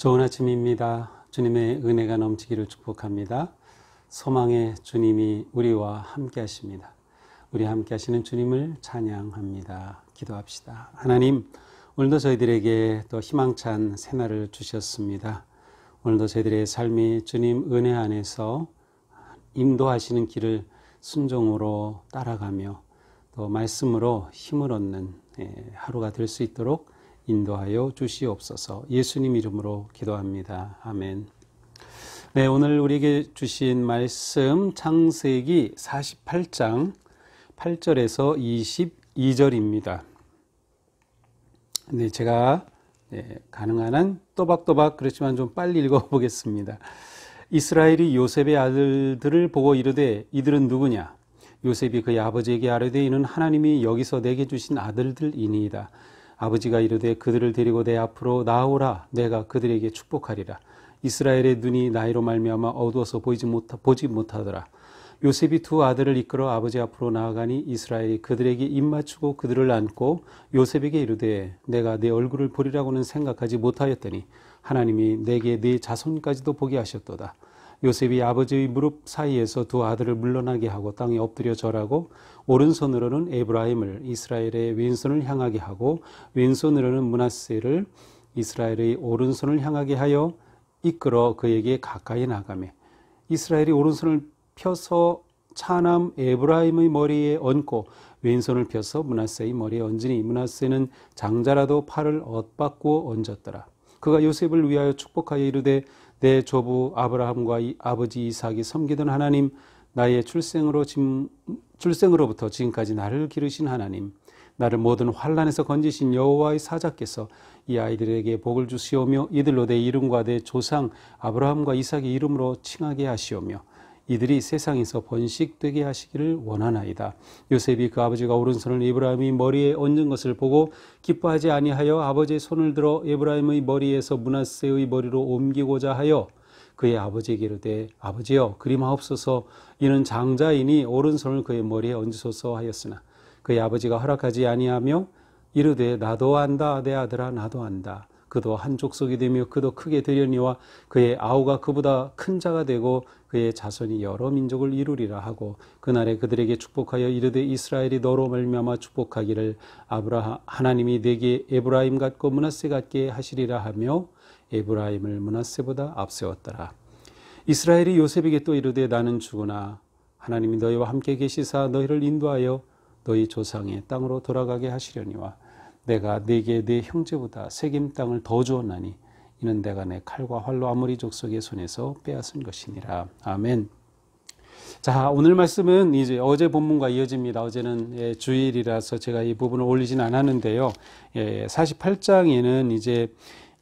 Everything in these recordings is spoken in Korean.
좋은 아침입니다. 주님의 은혜가 넘치기를 축복합니다. 소망의 주님이 우리와 함께 하십니다. 우리 함께 하시는 주님을 찬양합니다. 기도합시다. 하나님, 오늘도 저희들에게 또 희망찬 새날을 주셨습니다. 오늘도 저희들의 삶이 주님 은혜 안에서 인도하시는 길을 순종으로 따라가며 또 말씀으로 힘을 얻는 하루가 될 수 있도록 인도하여 주시옵소서. 예수님 이름으로 기도합니다. 아멘. 네, 오늘 우리에게 주신 말씀 창세기 48장 8절에서 22절입니다. 네, 제가 가능한 한 또박또박 그렇지만 좀 빨리 읽어보겠습니다. 이스라엘이 요셉의 아들들을 보고 이르되 이들은 누구냐? 요셉이 그의 아버지에게 아뢰되 이는 하나님이 여기서 내게 주신 아들들이니이다. 아버지가 이르되 그들을 데리고 내 앞으로 나오라. 내가 그들에게 축복하리라. 이스라엘의 눈이 나이로 말미암아 어두워서 보지 못하더라. 요셉이 두 아들을 이끌어 아버지 앞으로 나아가니 이스라엘이 그들에게 입맞추고 그들을 안고 요셉에게 이르되 내가 내 얼굴을 보리라고는 생각하지 못하였더니 하나님이 내게 네 자손까지도 보게 하셨도다. 요셉이 아버지의 무릎 사이에서 두 아들을 물러나게 하고 땅에 엎드려 절하고 오른손으로는 에브라임을 이스라엘의 왼손을 향하게 하고 왼손으로는 므낫세를 이스라엘의 오른손을 향하게 하여 이끌어 그에게 가까이 나가매 이스라엘이 오른손을 펴서 차남 에브라임의 머리에 얹고 왼손을 펴서 므낫세의 머리에 얹으니 므낫세는 장자라도 팔을 엇받고 얹었더라. 그가 요셉을 위하여 축복하여 이르되 내 조부 아브라함과 아버지 이삭이 섬기던 하나님, 나의 출생으로부터 지금까지 나를 기르신 하나님, 나를 모든 환난에서 건지신 여호와의 사자께서 이 아이들에게 복을 주시오며 이들로 내 이름과 내 조상 아브라함과 이삭의 이름으로 칭하게 하시오며 이들이 세상에서 번식되게 하시기를 원하나이다. 요셉이 그 아버지가 오른손을 에브라임의 머리에 얹은 것을 보고 기뻐하지 아니하여 아버지의 손을 들어 에브라임의 머리에서 므낫세의 머리로 옮기고자 하여 그의 아버지에게 이르되 아버지여 그리하옵소서. 이는 장자이니 오른손을 그의 머리에 얹으소서 하였으나 그의 아버지가 허락하지 아니하며 이르되 나도 안다. 내 아들아 나도 안다. 그도 한 족속이 되며 그도 크게 되려니와 그의 아우가 그보다 큰 자가 되고 그의 자손이 여러 민족을 이루리라 하고 그날에 그들에게 축복하여 이르되 이스라엘이 너로 말미암아 축복하기를 하나님이 내게 에브라임 같고 므낫세 같게 하시리라 하며 에브라임을 므낫세보다 앞세웠더라. 이스라엘이 요셉에게 또 이르되 나는 죽으나 하나님이 너희와 함께 계시사 너희를 인도하여 너희 조상의 땅으로 돌아가게 하시려니와 내가 네게 네 형제보다 세겜 땅을 더 주었나니 이는 내가 내 칼과 활로 아모리 족속의 손에서 빼앗은 것이니라. 아멘. 자, 오늘 말씀은 이제 어제 본문과 이어집니다. 어제는 주일이라서 제가 이 부분을 올리진 않았는데요. 48장에는 이제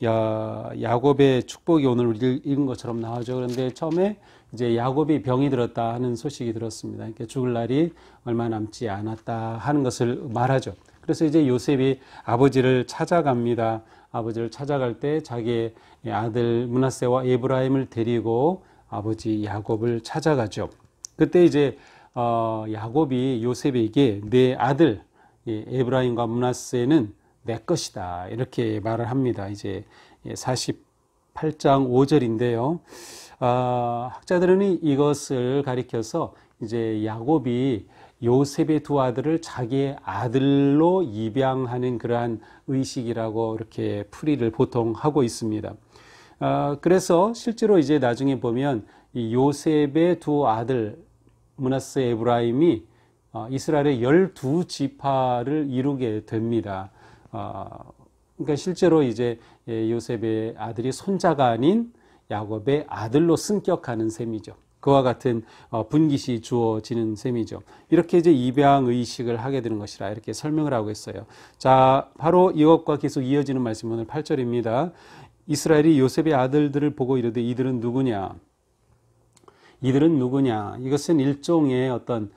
야곱의 축복이 오늘 읽은 것처럼 나오죠. 그런데 처음에 이제 야곱이 병이 들었다 하는 소식이 들었습니다. 그러니까 죽을 날이 얼마 남지 않았다 하는 것을 말하죠. 그래서 이제 요셉이 아버지를 찾아갑니다. 아버지를 찾아갈 때 자기의 아들 므낫세와 에브라임을 데리고 아버지 야곱을 찾아가죠. 그때 이제 야곱이 요셉에게 내 아들 에브라임과 므낫세는 내 것이다 이렇게 말을 합니다. 이제 48장 5절인데요. 학자들은 이것을 가리켜서 이제 야곱이 요셉의 두 아들을 자기의 아들로 입양하는 그러한 의식이라고 이렇게 풀이를 보통 하고 있습니다. 그래서 실제로 이제 나중에 보면 이 요셉의 두 아들 므낫세 에브라임이 이스라엘의 12지파를 이루게 됩니다. 그러니까 실제로 이제 요셉의 아들이 손자가 아닌 야곱의 아들로 승격하는 셈이죠. 그와 같은 분깃이 주어지는 셈이죠. 이렇게 이제 입양 의식을 하게 되는 것이라 이렇게 설명을 하고 있어요. 자, 바로 이것과 계속 이어지는 말씀 오늘 8절입니다. 이스라엘이 요셉의 아들들을 보고 이르되 이들은 누구냐? 이들은 누구냐? 이것은 일종의 어떤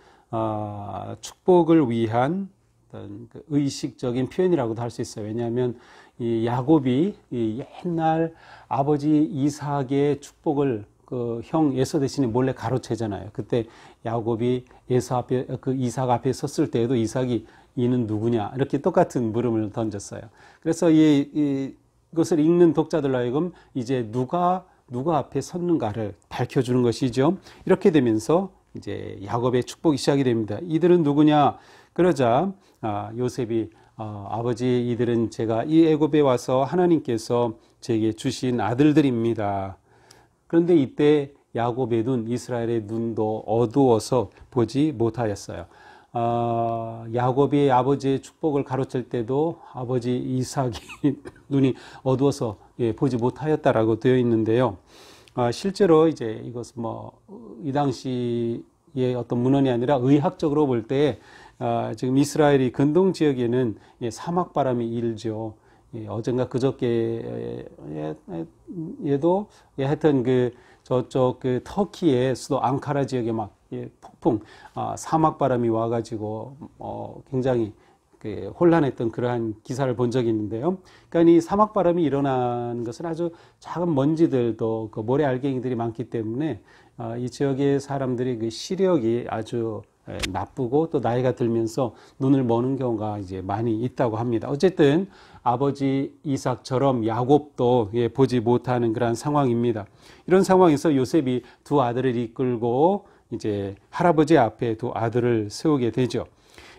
축복을 위한 어떤 그 의식적인 표현이라고도 할 수 있어요. 왜냐하면 이 야곱이 이 옛날 아버지 이삭의 축복을 그 형 에서 대신에 몰래 가로채잖아요. 그때 야곱이 이삭 앞에 섰을 때에도 이삭이 이는 누구냐 이렇게 똑같은 물음을 던졌어요. 그래서 이 이것을 읽는 독자들로 하여금 이제 누가 앞에 섰는가를 밝혀주는 것이죠. 이렇게 되면서 이제 야곱의 축복이 시작이 됩니다. 이들은 누구냐? 그러자 요셉이 아버지, 이들은 제가 이 애굽에 와서 하나님께서 제게 주신 아들들입니다. 그런데 이때 야곱의 눈, 이스라엘의 눈도 어두워서 보지 못하였어요. 야곱이 아버지의 축복을 가로챌 때도 아버지 이삭이 눈이 어두워서 보지 못하였다라고 되어 있는데요. 실제로 이제 이것은 이 당시의 어떤 문헌이 아니라 의학적으로 볼 때 지금 이스라엘이 근동 지역에는 사막 바람이 일죠. 어젠가 그저께에도 하여튼 저쪽 터키의 수도 앙카라 지역에 막 폭풍 사막 바람이 와가지고 굉장히 혼란했던 그러한 기사를 본 적이 있는데요. 그러니까 이 사막 바람이 일어나는 것은 아주 작은 먼지들도 그 모래 알갱이들이 많기 때문에 이 지역의 사람들이 그 시력이 아주 나쁘고 또 나이가 들면서 눈을 머는 경우가 이제 많이 있다고 합니다. 어쨌든 아버지 이삭처럼 야곱도 보지 못하는 그런 상황입니다. 이런 상황에서 요셉이 두 아들을 이끌고 이제 할아버지 앞에 두 아들을 세우게 되죠.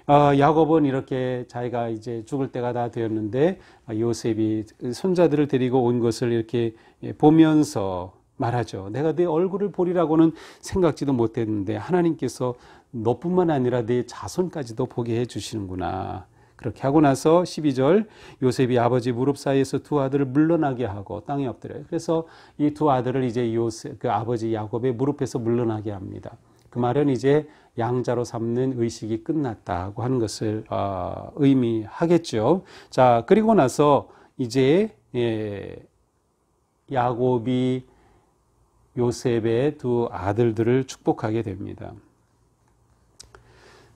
야곱은 이렇게 자기가 이제 죽을 때가 다 되었는데 요셉이 손자들을 데리고 온 것을 이렇게 보면서 말하죠. 내가 네 얼굴을 보리라고는 생각지도 못했는데 하나님께서 너뿐만 아니라 네 자손까지도 보게 해주시는구나. 그렇게 하고 나서 12절 요셉이 아버지 무릎 사이에서 두 아들을 물러나게 하고 땅에 엎드려요. 그래서 이 두 아들을 이제 그 아버지 야곱의 무릎에서 물러나게 합니다. 그 말은 이제 양자로 삼는 의식이 끝났다고 하는 것을 의미하겠죠. 자, 그리고 나서 이제 야곱이 요셉의 두 아들들을 축복하게 됩니다.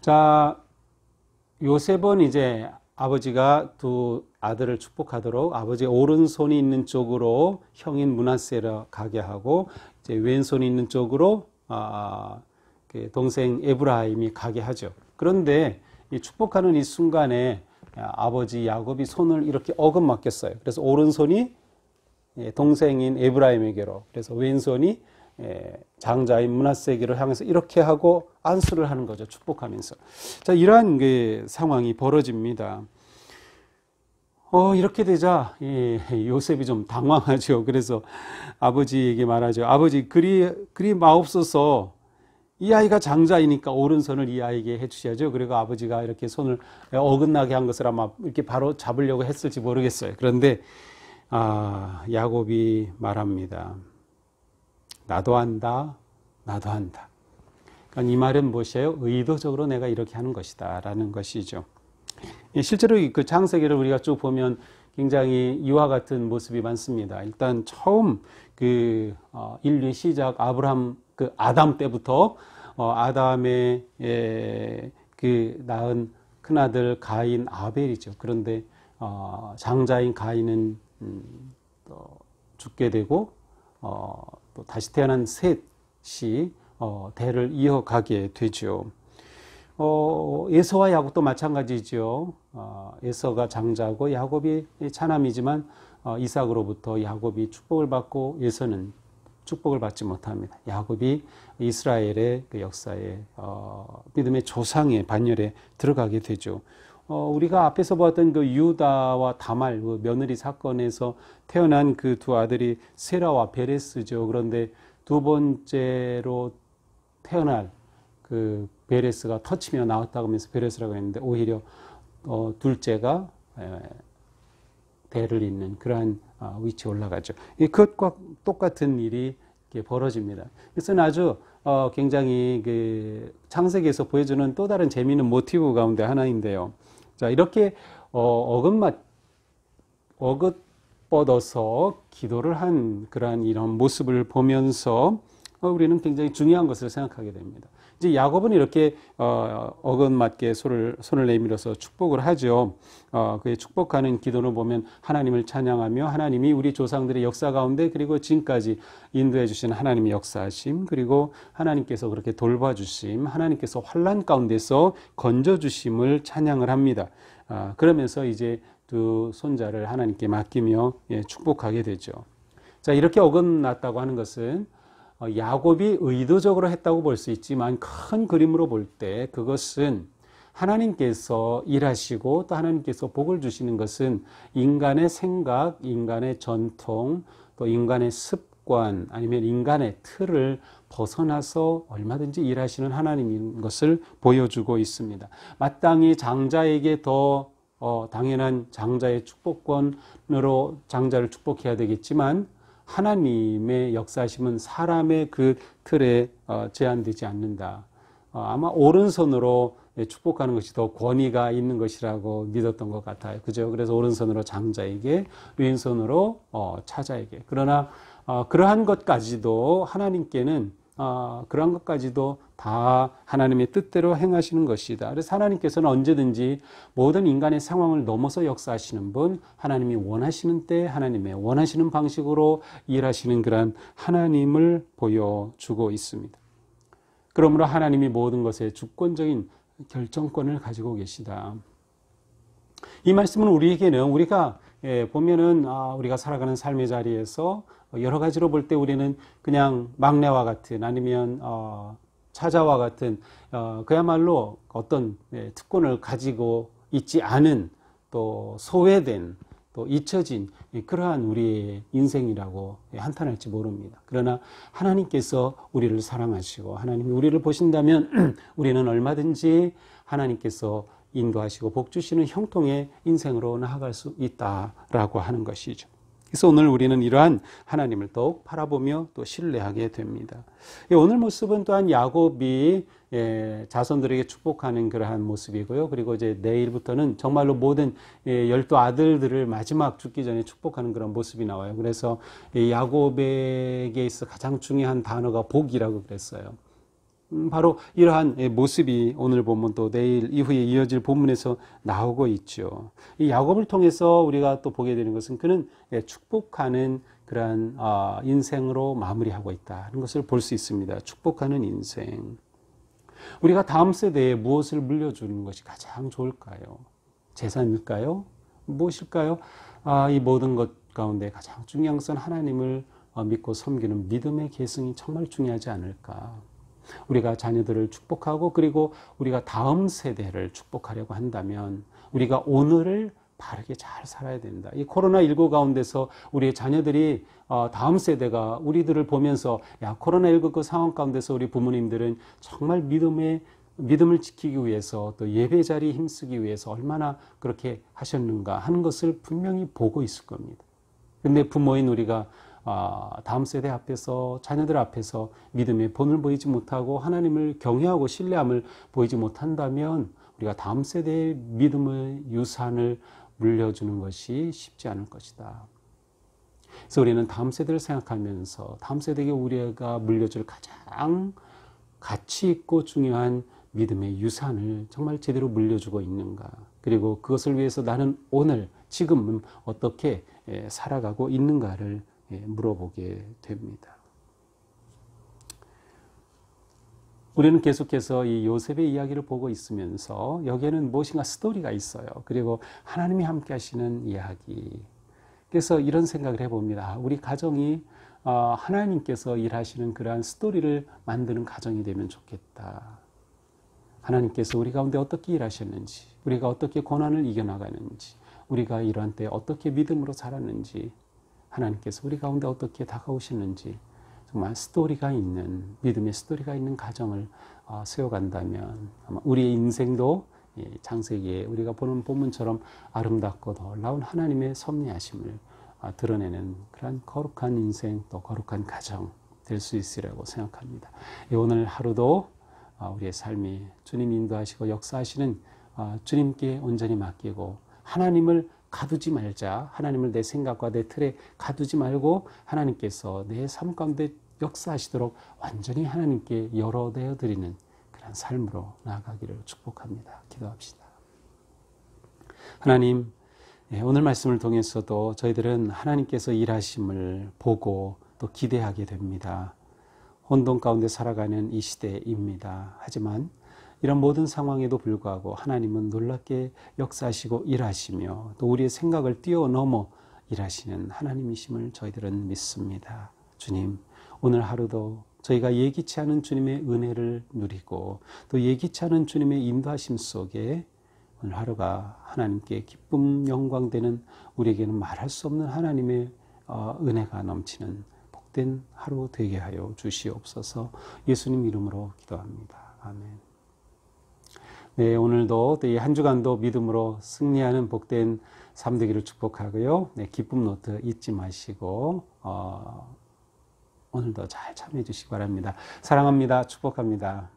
자, 요셉은 이제 아버지가 두 아들을 축복하도록 아버지 오른손이 있는 쪽으로 형인 므낫세를 가게 하고 이제 왼손이 있는 쪽으로 동생 에브라임이 가게 하죠. 그런데 이 축복하는 이 순간에 아버지 야곱이 손을 이렇게 어긋맞겠어요. 그래서 오른손이 동생인 에브라임에게로, 그래서 왼손이 장자인 므낫세에게로 향해서 이렇게 하고 안수를 하는 거죠. 축복하면서. 자, 이러한 상황이 벌어집니다. 이렇게 되자 요셉이 좀 당황하죠. 그래서 아버지에게 말하죠. 아버지, 그리 마옵소서. 이 아이가 장자이니까 오른손을 이 아이에게 해주셔야죠. 그리고 아버지가 이렇게 손을 어긋나게 한 것을 아마 이렇게 바로 잡으려고 했을지 모르겠어요. 그런데 야곱이 말합니다. 나도 한다. 그러니까 이 말은 무엇이에요? 의도적으로 내가 이렇게 하는 것이다 라는 것이죠. 실제로 그 창세기를 우리가 쭉 보면 굉장히 이와 같은 모습이 많습니다. 일단 처음 인류의 시작 아담 때부터 아담의 낳은 큰아들 가인 아벨이죠. 그런데 장자인 가인은 죽게 되고 또 다시 태어난 셋이 대를 이어가게 되죠. 에서와 야곱도 마찬가지죠. 에서가 장자고 야곱이 차남이지만 이삭으로부터 야곱이 축복을 받고 에서는 축복을 받지 못합니다. 야곱이 이스라엘의 그 역사에 믿음의 조상의 반열에 들어가게 되죠. 우리가 앞에서 보았던 그 유다와 다말 그 며느리 사건에서 태어난 그 두 아들이 세라와 베레스죠. 그런데 두 번째로 태어날 그 베레스가 터치며 나왔다고 하면서 베레스라고 했는데 오히려 둘째가 대를 잇는 그러한 위치에 올라가죠. 그것과 똑같은 일이 벌어집니다. 그래서 아주 굉장히 그 창세기에서 보여주는 또 다른 재미있는 모티브 가운데 하나인데요. 자, 이렇게 어긋뻗어서 기도를 한 그러한 이런 모습을 보면서 우리는 굉장히 중요한 것을 생각하게 됩니다. 이제 야곱은 이렇게 어긋맞게 손을 내밀어서 축복을 하죠. 그 축복하는 기도를 보면 하나님을 찬양하며 하나님이 우리 조상들의 역사 가운데 그리고 지금까지 인도해 주신 하나님의 역사하심, 그리고 하나님께서 그렇게 돌봐주심, 하나님께서 환난 가운데서 건져주심을 찬양을 합니다. 그러면서 이제 두 손자를 하나님께 맡기며 축복하게 되죠. 자, 이렇게 어긋났다고 하는 것은 야곱이 의도적으로 했다고 볼 수 있지만 큰 그림으로 볼 때 그것은 하나님께서 일하시고 또 하나님께서 복을 주시는 것은 인간의 생각, 인간의 전통, 또 인간의 습관 아니면 인간의 틀을 벗어나서 얼마든지 일하시는 하나님인 것을 보여주고 있습니다. 마땅히 장자에게 더 당연한 장자의 축복권으로 장자를 축복해야 되겠지만 하나님의 역사심은 사람의 그 틀에 제한되지 않는다. 아마 오른손으로 축복하는 것이 더 권위가 있는 것이라고 믿었던 것 같아요. 그죠? 그래서 오른손으로 장자에게, 왼손으로 차자에게. 그러나 그러한 것까지도 하나님께는 그러한 것까지도 다 하나님의 뜻대로 행하시는 것이다. 그래서 하나님께서는 언제든지 모든 인간의 상황을 넘어서 역사하시는 분, 하나님이 원하시는 때 하나님의 원하시는 방식으로 일하시는 그러한 하나님을 보여주고 있습니다. 그러므로 하나님이 모든 것에 주권적인 결정권을 가지고 계시다. 이 말씀은 우리에게는 우리가 보면은 우리가 살아가는 삶의 자리에서 여러 가지로 볼 때 우리는 그냥 막내와 같은 아니면 차자와 같은 그야말로 어떤 특권을 가지고 있지 않은 또 소외된 또 잊혀진 그러한 우리의 인생이라고 한탄할지 모릅니다. 그러나 하나님께서 우리를 사랑하시고 하나님이 우리를 보신다면 우리는 얼마든지 하나님께서 인도하시고 복 주시는 형통의 인생으로 나아갈 수 있다라고 하는 것이죠. 그래서 오늘 우리는 이러한 하나님을 더욱 바라보며 또 신뢰하게 됩니다. 오늘 모습은 또한 야곱이 자손들에게 축복하는 그러한 모습이고요. 그리고 이제 내일부터는 정말로 모든 12 아들들을 마지막 죽기 전에 축복하는 그런 모습이 나와요. 그래서 야곱에게 있어 가장 중요한 단어가 복이라고 그랬어요. 바로 이러한 모습이 오늘 보면 또 내일 이후에 이어질 본문에서 나오고 있죠. 이 야곱을 통해서 우리가 또 보게 되는 것은 그는 축복하는 그러한 인생으로 마무리하고 있다는 것을 볼 수 있습니다. 축복하는 인생. 우리가 다음 세대에 무엇을 물려주는 것이 가장 좋을까요? 재산일까요? 무엇일까요? 이 모든 것 가운데 가장 중요한 것은 하나님을 믿고 섬기는 믿음의 계승이 정말 중요하지 않을까. 우리가 자녀들을 축복하고 그리고 우리가 다음 세대를 축복하려고 한다면 우리가 오늘을 바르게 잘 살아야 된다. 이 코로나19 가운데서 우리의 자녀들이 다음 세대가 우리들을 보면서 코로나19 그 상황 가운데서 우리 부모님들은 정말 믿음을 지키기 위해서 또 예배 자리에 힘쓰기 위해서 얼마나 그렇게 하셨는가 하는 것을 분명히 보고 있을 겁니다. 근데 부모인 우리가 다음 세대 앞에서 자녀들 앞에서 믿음의 본을 보이지 못하고 하나님을 경외하고 신뢰함을 보이지 못한다면 우리가 다음 세대의 믿음의 유산을 물려주는 것이 쉽지 않을 것이다. 그래서 우리는 다음 세대를 생각하면서 다음 세대에게 우리가 물려줄 가장 가치 있고 중요한 믿음의 유산을 정말 제대로 물려주고 있는가. 그리고 그것을 위해서 나는 오늘 지금은 어떻게 살아가고 있는가를 물어보게 됩니다. 우리는 계속해서 이 요셉의 이야기를 보고 있으면서 여기에는 무엇인가 스토리가 있어요. 그리고 하나님이 함께 하시는 이야기. 그래서 이런 생각을 해봅니다. 우리 가정이 하나님께서 일하시는 그러한 스토리를 만드는 가정이 되면 좋겠다. 하나님께서 우리 가운데 어떻게 일하셨는지, 우리가 어떻게 고난을 이겨나가는지, 우리가 이러한 때 어떻게 믿음으로 살았는지, 하나님께서 우리 가운데 어떻게 다가오시는지 정말 스토리가 있는 믿음의 스토리가 있는 가정을 세워간다면 아마 우리의 인생도 창세기에 우리가 보는 본문처럼 아름답고 놀라운 하나님의 섭리하심을 드러내는 그런 거룩한 인생 또 거룩한 가정 될 수 있으리라고 생각합니다. 오늘 하루도 우리의 삶이 주님 인도하시고 역사하시는 주님께 온전히 맡기고 하나님을 가두지 말자. 하나님을 내 생각과 내 틀에 가두지 말고 하나님께서 내 삶 가운데 역사하시도록 완전히 하나님께 열어내어 드리는 그런 삶으로 나아가기를 축복합니다. 기도합시다. 하나님, 오늘 말씀을 통해서도 저희들은 하나님께서 일하심을 보고 또 기대하게 됩니다. 혼돈 가운데 살아가는 이 시대입니다. 하지만 이런 모든 상황에도 불구하고 하나님은 놀랍게 역사하시고 일하시며 또 우리의 생각을 뛰어넘어 일하시는 하나님이심을 저희들은 믿습니다. 주님, 오늘 하루도 저희가 예기치 않은 주님의 은혜를 누리고 또 예기치 않은 주님의 인도하심 속에 오늘 하루가 하나님께 기쁨 영광되는, 우리에게는 말할 수 없는 하나님의 은혜가 넘치는 복된 하루 되게 하여 주시옵소서. 예수님 이름으로 기도합니다. 아멘. 네, 오늘도 이 한 주간도 믿음으로 승리하는 복된 삶 되기를 축복하고요. 네, 기쁨 노트 잊지 마시고 오늘도 잘 참여해 주시기 바랍니다. 사랑합니다. 축복합니다.